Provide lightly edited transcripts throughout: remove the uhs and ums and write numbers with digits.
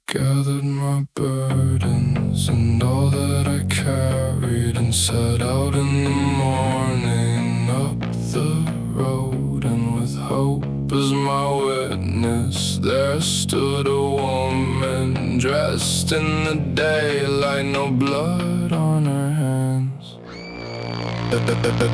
gathered my burdens and all that I carried and set out in the morning up the road. And with hope as my witness, there stood a woman dressed in the daylight, no blood on her hands.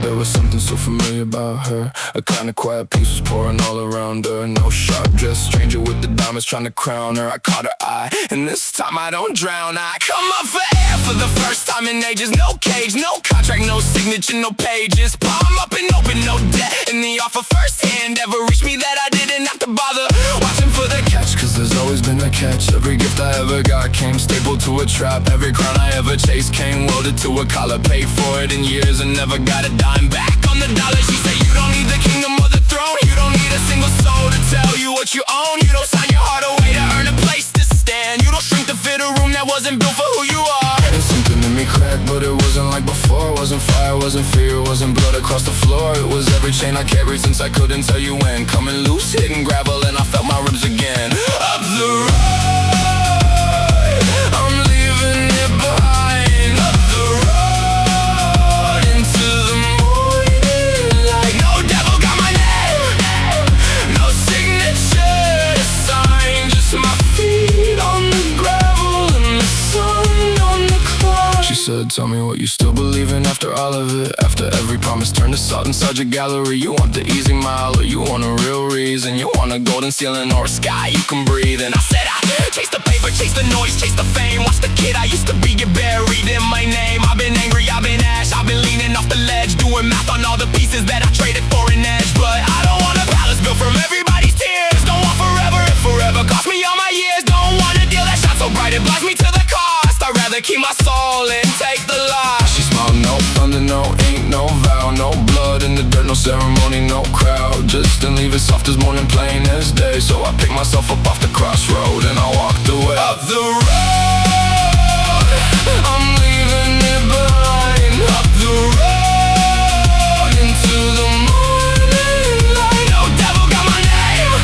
There was something so familiar about her. A kind of quiet peace was pouring all around her. No sharp-dressed stranger with the diamonds trying to crown her. I caught her eye, and this time I don't drown. I come up for air for the first time in ages. No cage, no contract, no signature, no pages. Palm up and open, no debt. And the offer firsthand ever reached me that I didn't have to bother watching for the catch. Cause there's always been a catch. Every gift I ever got came stapled to a trap. Every crown I ever chased came welded to a collar. Paid for it in years and never got a dime back on the dollar. She said you don't need the kingdom or the throne. You don't need a single soul to tell you what you own. You don't sign your heart away to earn a place to stand. You don't shrink to fit a room that wasn't built for who you are. And something in me cracked, but it wasn't like before. Wasn't fire, wasn't fear, wasn't blood across the floor. It was every chain I carried since I couldn't tell you when. Coming loose, hitting gravel, and I felt my ribs again. Up the road, I'm leaving it behind. Up the road, into the morning light. No devil got my name, no signature to sign. Just my feet on the gravel and the sun on the climb. She said, tell me what you still believe in after all of it. After every promise turned to salt inside your gallery. You want the easy mile or you want a real reason. You want a golden ceiling or a sky you can breathe in. I said I chase the paper, chase the noise, chase the fame. Watch the kid I used to be get buried in my name. I've been angry, I've been ash, I've been leaning off the ledge, doing math on all the pieces that I traded for an edge. But I don't want a palace built from everybody's tears. Don't want forever if forever cost me all my years. Don't want a deal that shines so bright it blinds me to the cost. I'd rather keep my soul and take the loss. She smiled, no thunder, no ink, no vow, no blood in the dirt, no ceremony, no crowd. Just and leave it soft as morning, plain as day. So I picked myself up off the crossroad and I walked away. Up the road, I'm leaving it behind. Up the road, into the morning light. No devil got my name,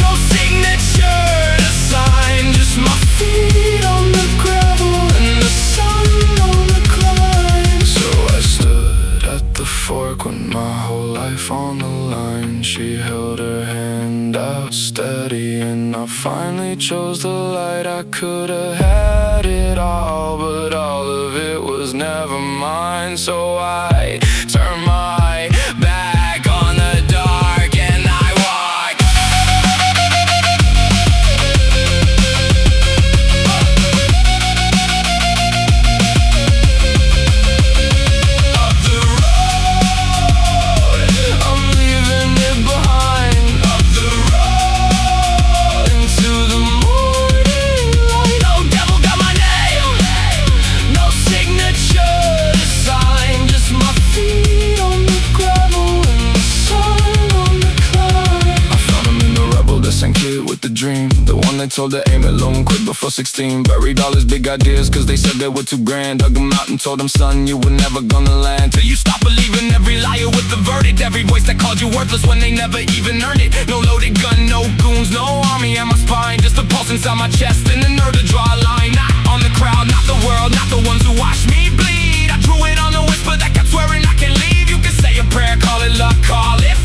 no signature to sign. Just my feet on the gravel and the sun on the climb. So I stood at the fork with my whole life on the line. She held her hand out steady and I finally chose the light. I could have had it all, but all of it was never mine. So I turned my back on the dark and I walked up the road. I'm leaving it behind. Up the road, into the morning light. No devil got my name, no signature to sign. Just my feet on the gravel and the sun on the climb. I found him in the rebel, the same kid with the dream. The one they told to aim at low and quit before 16. Buried all his big ideas cause they said they were too grand. Dug him out and told him, son, you were never gonna land. Till you stop believing every liar with the verdict. Every voice that called you worthless when they never even earned it. No loaded gun, no goons, no army at my spine. Just a pulse inside my chest and the nerve to draw a line. Not on the crowd, not the world, not the ones who watched me bleed. I drew it on the whisper that kept swearing I can leave. You can say a prayer, call it luck, call it